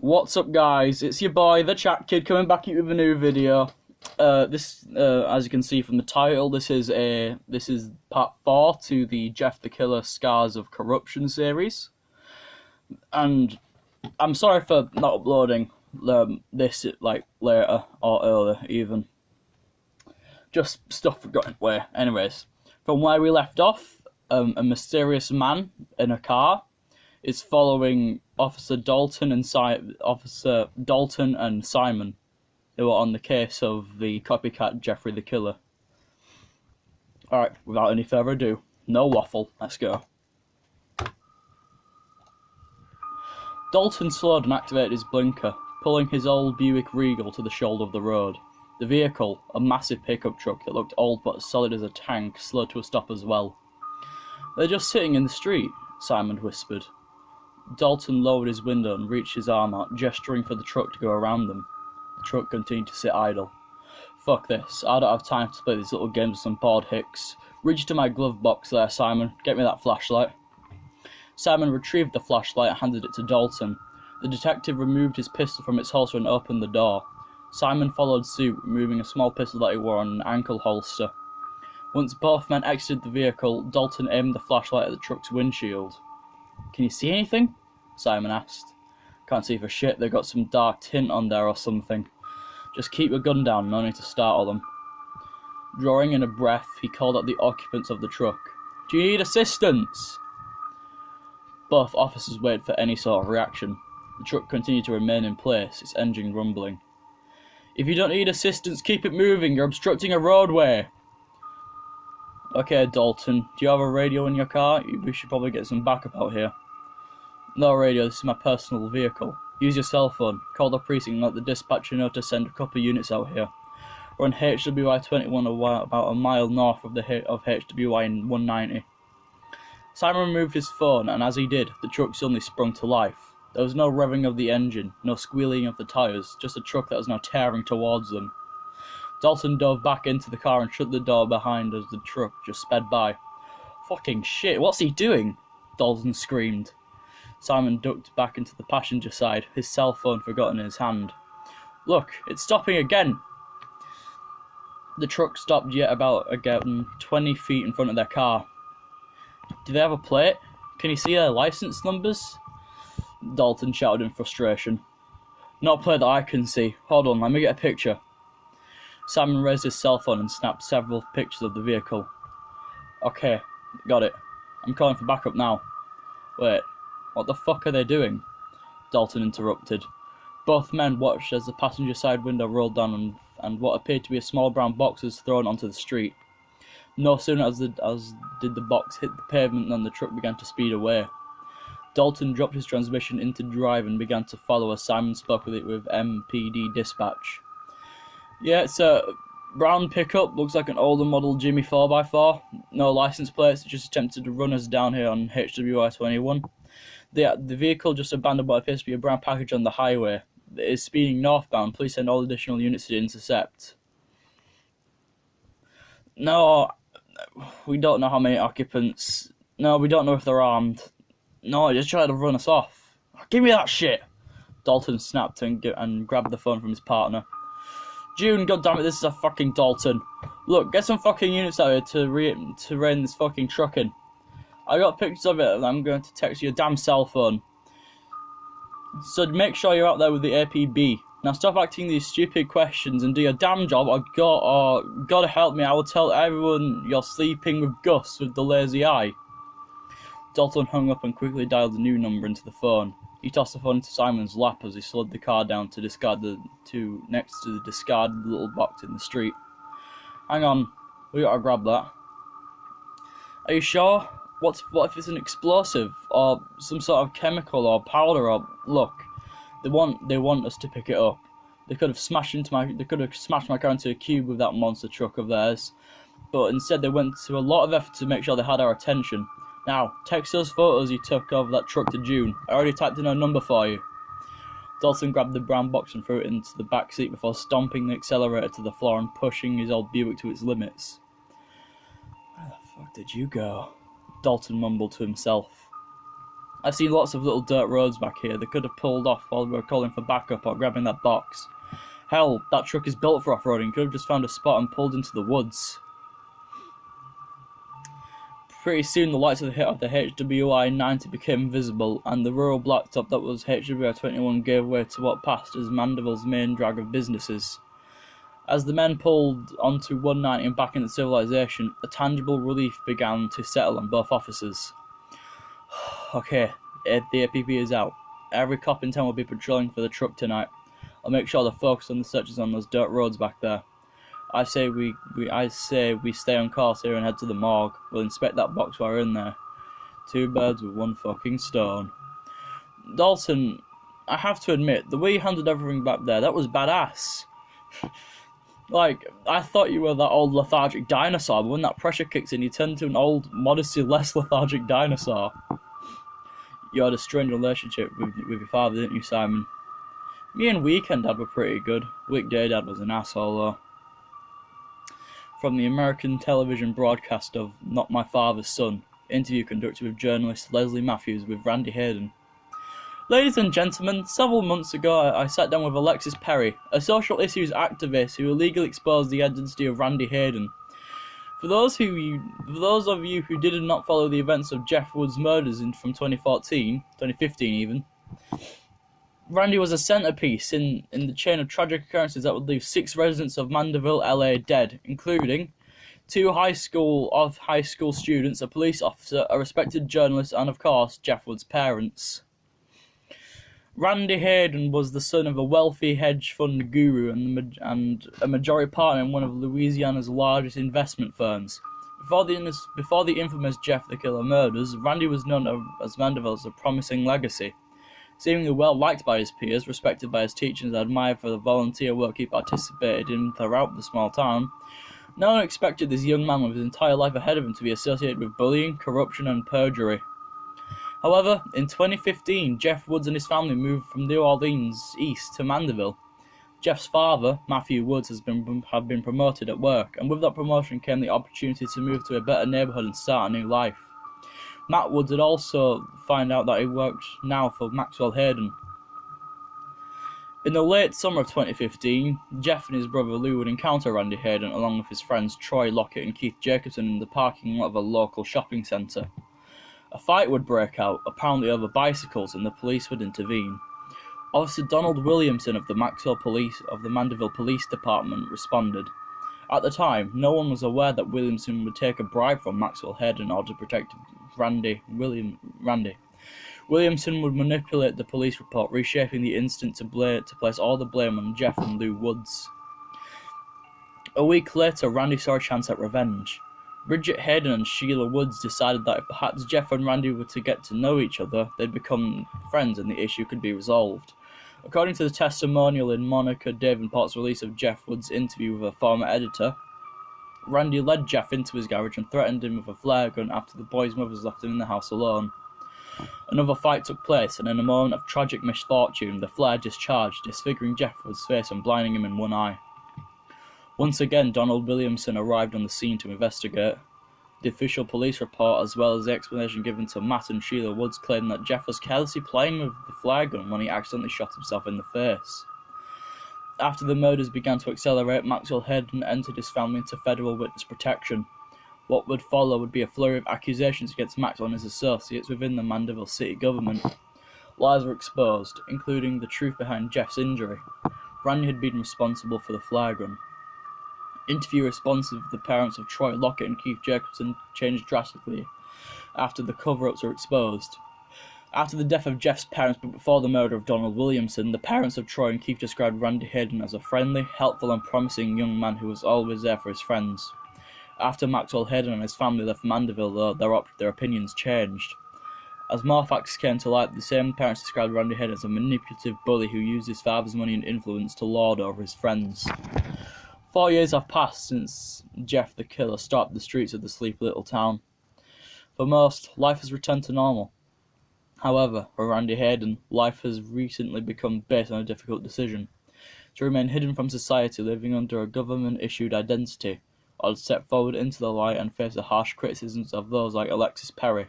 What's up, guys? It's your boy, the Chat Kid, coming back at you with a new video. As you can see from the title, this is part 4 to the Jeff the Killer Scars of Corruption series. And I'm sorry for not uploading this later or earlier even. Just stuff forgotten away. Anyways, from where we left off, a mysterious man in a car is following Officer Dalton and Simon, who are on the case of the copycat Jeffrey the Killer. Alright, without any further ado, no waffle, let's go. Dalton slowed and activated his blinker, pulling his old Buick Regal to the shoulder of the road. The vehicle, a massive pickup truck that looked old but as solid as a tank, slowed to a stop as well. "They're just sitting in the street," Simon whispered. Dalton lowered his window and reached his arm out, gesturing for the truck to go around them. The truck continued to sit idle. "Fuck this, I don't have time to play these little games with some bored hicks. Reach to my glove box there, Simon. Get me that flashlight." Simon retrieved the flashlight and handed it to Dalton. The detective removed his pistol from its holster and opened the door. Simon followed suit, removing a small pistol that he wore on an ankle holster. Once both men exited the vehicle, Dalton aimed the flashlight at the truck's windshield. "Can you see anything?" Simon asked. "Can't see for shit, they've got some dark tint on there or something. Just keep your gun down, no need to startle them." Drawing in a breath, he called out the occupants of the truck. "Do you need assistance?" Both officers waited for any sort of reaction. The truck continued to remain in place, its engine rumbling. "If you don't need assistance, keep it moving, you're obstructing a roadway." "Okay, Dalton, do you have a radio in your car? We should probably get some backup out here." "No radio, this is my personal vehicle. Use your cell phone. Call the precinct and let the dispatcher know to send a couple of units out here. We're on HWI 21, about a mile north of HWI 190. Simon removed his phone, and as he did, the truck suddenly sprung to life. There was no revving of the engine, no squealing of the tyres, just a truck that was now tearing towards them. Dalton dove back into the car and shut the door behind as the truck just sped by. "Fucking shit, what's he doing?" Dalton screamed. Simon ducked back into the passenger side, his cell phone forgotten in his hand. "Look, it's stopping again." The truck stopped yet about 20 feet in front of their car. "Do they have a plate? Can you see their license numbers?" Dalton shouted in frustration. "Not a plate that I can see. Hold on, let me get a picture." Simon raised his cell phone and snapped several pictures of the vehicle. "Okay, got it. I'm calling for backup now." "Wait, what the fuck are they doing?" Dalton interrupted. Both men watched as the passenger side window rolled down and what appeared to be a small brown box was thrown onto the street. No sooner did the box hit the pavement than the truck began to speed away. Dalton dropped his transmission into drive and began to follow as Simon spoke with MPD dispatch. "Yeah, it's a brown pickup, looks like an older model Jimmy 4x4. No license plates, it just attempted to run us down here on HWI 21. The vehicle just abandoned what appears to be a brown package on the highway. It is speeding northbound. Please send all additional units to intercept." "No, we don't know how many occupants. No, we don't know if they're armed. No, just try to run us off." "Give me that shit!" Dalton snapped and grabbed the phone from his partner. "June, goddammit, this is a fucking Dalton. Look, get some fucking units out here to rein this fucking truck in. I got pictures of it and I'm going to text you your damn cell phone. So make sure you're out there with the APB. Now stop asking these stupid questions and do your damn job, or God help me, I will tell everyone you're sleeping with Gus with the lazy eye." Dalton hung up and quickly dialed a new number into the phone. He tossed the phone into Simon's lap as he slowed the car down to next to the discarded little box in the street. "Hang on, we gotta grab that." "Are you sure? What if it's an explosive or some sort of chemical or powder or look? They want us to pick it up. They could have smashed my car into a cube with that monster truck of theirs, but instead they went to a lot of effort to make sure they had our attention. Now, text those photos you took of that truck to June. I already typed in her number for you." Dalton grabbed the brown box and threw it into the back seat before stomping the accelerator to the floor and pushing his old Buick to its limits. "Where the fuck did you go?" Dalton mumbled to himself. I've seen lots of little dirt roads back here. They could have pulled off while we were calling for backup or grabbing that box. Hell, that truck is built for off-roading. Could have just found a spot and pulled into the woods. Pretty soon the lights of the HWI 90 became visible, and the rural blacktop that was HWI 21 gave way to what passed as Mandeville's main drag of businesses. As the men pulled onto 190 and back into civilization, a tangible relief began to settle on both officers. Okay, the APP is out. Every cop in town will be patrolling for the truck tonight. I'll make sure to focus on the searches on those dirt roads back there. I say we stay on course here and head to the morgue. We'll inspect that box while we're in there. 2 birds with 1 fucking stone. Dalton, I have to admit, the way you handled everything back there, that was badass. Like, I thought you were that old lethargic dinosaur, but when that pressure kicks in, you turn into an old, modestly less lethargic dinosaur. You had a strained relationship with your father, didn't you, Simon? Me and Weekend Dad were pretty good. Weekday Dad was an asshole, though. From the American television broadcast of Not My Father's Son, interview conducted with journalist Leslie Matthews with Randy Hayden. Ladies and gentlemen, several months ago I sat down with Alexis Perry, a social issues activist who illegally exposed the identity of Randy Hayden. For those of you who did not follow the events of Jeff Wood's murders from 2015 even, Randy was a centerpiece in the chain of tragic occurrences that would leave 6 residents of Mandeville, LA dead, including 2 high school students, a police officer, a respected journalist, and of course, Jeff Wood's parents. Randy Hayden was the son of a wealthy hedge fund guru and a majority partner in one of Louisiana's largest investment firms. Before the infamous Jeff the Killer murders, Randy was known as Mandeville as a promising legacy. Seemingly well liked by his peers, respected by his teachers, and admired for the volunteer work he participated in throughout the small town, no one expected this young man with his entire life ahead of him to be associated with bullying, corruption, and perjury. However, in 2015, Jeff Woods and his family moved from New Orleans east to Mandeville. Jeff's father, Matthew Woods, had been promoted at work, and with that promotion came the opportunity to move to a better neighborhood and start a new life. Matt Woods had also found out that he worked now for Maxwell Hayden. In the late summer of 2015, Jeff and his brother Lou would encounter Randy Hayden along with his friends Troy Lockett and Keith Jacobson in the parking lot of a local shopping centre. A fight would break out, apparently over bicycles, and the police would intervene. Officer Donald Williamson of the Mandeville Police Department responded. At the time, no one was aware that Williamson would take a bribe from Maxwell Hayden in order to protect Randy. Williamson would manipulate the police report, reshaping the incident to place all the blame on Jeff and Lou Woods. A week later, Randy saw a chance at revenge. Bridget Hayden and Sheila Woods decided that if perhaps Jeff and Randy were to get to know each other, they'd become friends and the issue could be resolved. According to the testimonial in Monica Davenport's release of Jeff Woods' interview with a former editor, Randy led Jeff into his garage and threatened him with a flare gun after the boy's mothers left him in the house alone. Another fight took place, and in a moment of tragic misfortune, the flare discharged, disfiguring Jeff Woods' face and blinding him in one eye. Once again, Donald Williamson arrived on the scene to investigate. The official police report, as well as the explanation given to Matt and Sheila Woods, claimed that Jeff was carelessly playing with the flare gun when he accidentally shot himself in the face. After the murders began to accelerate, Maxwell Hayden entered his family into federal witness protection. What would follow would be a flurry of accusations against Maxwell and his associates within the Mandeville city government. Lies were exposed, including the truth behind Jeff's injury. Randy had been responsible for the flare gun. Interview responses of the parents of Troy Lockett and Keith Jacobson changed drastically after the cover-ups were exposed. After the death of Jeff's parents but before the murder of Donald Williamson, the parents of Troy and Keith described Randy Hayden as a friendly, helpful and promising young man who was always there for his friends. After Maxwell Hayden and his family left Mandeville, though, their opinions changed. As more facts came to light, the same parents described Randy Hayden as a manipulative bully who used his father's money and influence to lord over his friends. 4 years have passed since Jeff the Killer stalked the streets of the sleepy little town. For most, life has returned to normal. However, for Randy Hayden, life has recently become based on a difficult decision: to remain hidden from society, living under a government-issued identity, or to step forward into the light and face the harsh criticisms of those like Alexis Perry.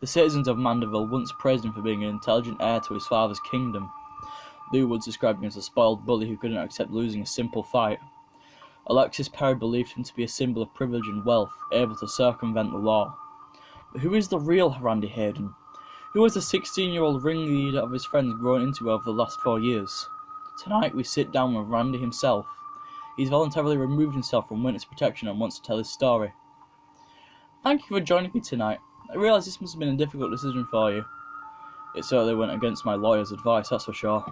The citizens of Mandeville once praised him for being an intelligent heir to his father's kingdom. Lou once described him as a spoiled bully who couldn't accept losing a simple fight. Alexis Perry believed him to be a symbol of privilege and wealth, able to circumvent the law. But who is the real Randy Hayden? Who was the 16-year-old ringleader of his friends grown into over the last 4 years? Tonight we sit down with Randy himself. He's voluntarily removed himself from witness protection and wants to tell his story. Thank you for joining me tonight. I realise this must have been a difficult decision for you. It certainly went against my lawyer's advice, that's for sure.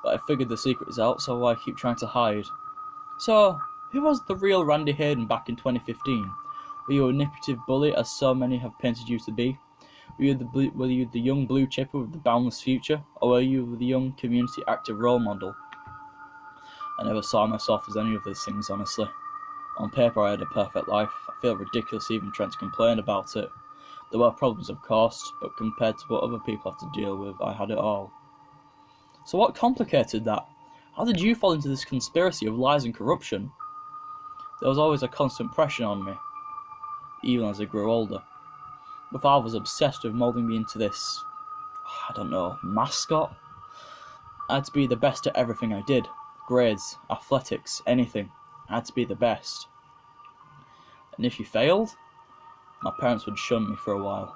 But I figured the secret is out, so why keep trying to hide? So, who was the real Randy Hayden back in 2015? Were you a manipulative bully, as so many have painted you to be? Were you the young blue chipper with the boundless future? Or were you the young community active role model? I never saw myself as any of those things, honestly. On paper I had a perfect life. I feel ridiculous even trying to complain about it. There were problems, of course, but compared to what other people have to deal with, I had it all. So what complicated that? How did you fall into this conspiracy of lies and corruption? There was always a constant pressure on me, even as I grew older. My father was obsessed with moulding me into this, I don't know, mascot? I had to be the best at everything I did. Grades, athletics, anything. I had to be the best. And if you failed, my parents would shun me for a while.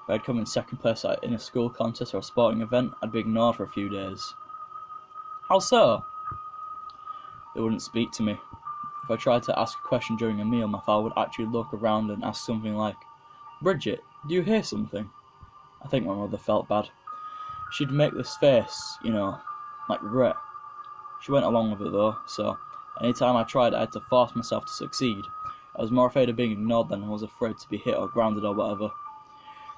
If I'd come in second place in a school contest or a sporting event, I'd be ignored for a few days. How so? They wouldn't speak to me. If I tried to ask a question during a meal, my father would actually look around and ask something like, "Bridget, do you hear something?" I think my mother felt bad. She'd make this face, like regret. She went along with it though, so any time I tried, I had to force myself to succeed. I was more afraid of being ignored than I was afraid to be hit or grounded or whatever.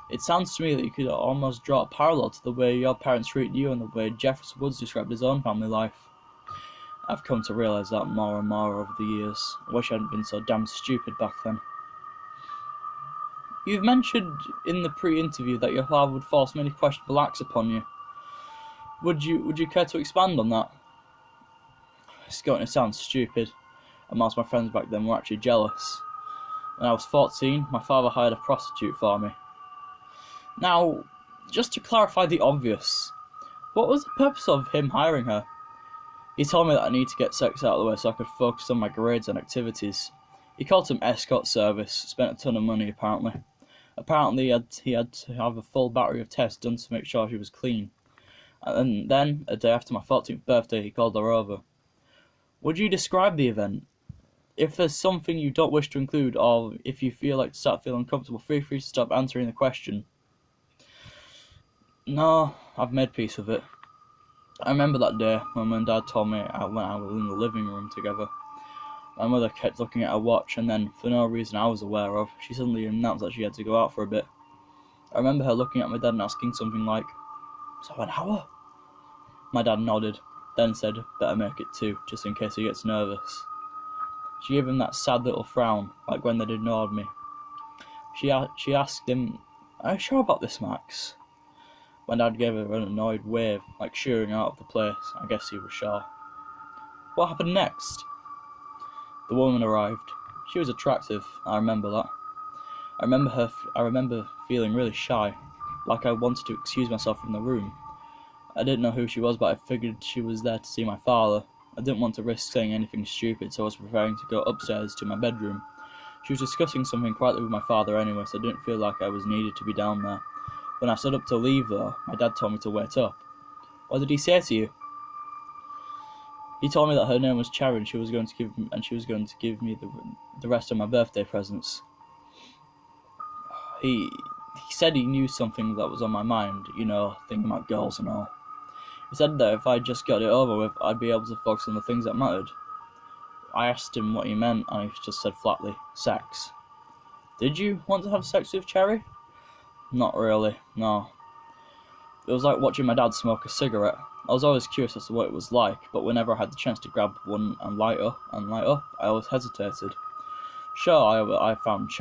It sounds to me that you could almost draw a parallel to the way your parents treated you and the way Jefferson Woods described his own family life. I've come to realise that more and more over the years. I wish I hadn't been so damn stupid back then. You've mentioned in the pre-interview that your father would force many questionable acts upon you. Would you care to expand on that? It's going to sound stupid, and most of my friends back then were actually jealous. When I was 14, my father hired a prostitute for me. Now, just to clarify the obvious, what was the purpose of him hiring her? He told me that I need to get sex out of the way so I could focus on my grades and activities. He called some escort service, spent a ton of money apparently. Apparently he had to have a full battery of tests done to make sure she was clean. And then, a day after my 14th birthday, he called her over. Would you describe the event? If there's something you don't wish to include, or if you feel like to start feeling uncomfortable, feel free to stop answering the question. No, I've made peace with it. I remember that day when Mum and Dad told me when I was in the living room together. My mother kept looking at her watch, and then, for no reason I was aware of, she suddenly announced that she had to go out for a bit. I remember her looking at my dad and asking something like, "So an hour?" My dad nodded, then said, "Better make it 2, just in case he gets nervous." She gave him that sad little frown, like when they'd ignored me. She asked him, "Are you sure about this, Max?" My dad gave her an annoyed wave, like sheering out of the place. I guess he was sure. What happened next? The woman arrived. She was attractive, I remember that. I remember feeling really shy, like I wanted to excuse myself from the room. I didn't know who she was, but I figured she was there to see my father. I didn't want to risk saying anything stupid, so I was preparing to go upstairs to my bedroom. She was discussing something quietly with my father anyway, so I didn't feel like I was needed to be down there. When I stood up to leave, though, my dad told me to wait up. What did he say to you? He told me that her name was Cherry, and she was going to give me the rest of my birthday presents. He said he knew something that was on my mind, thinking about girls and all. He said that if I just got it over with, I'd be able to focus on the things that mattered. I asked him what he meant, and he just said flatly, sex. Did you want to have sex with Cherry? Not really, no. It was like watching my dad smoke a cigarette. I was always curious as to what it was like, but whenever I had the chance to grab one and light up, I always hesitated. Sure, I found Cherry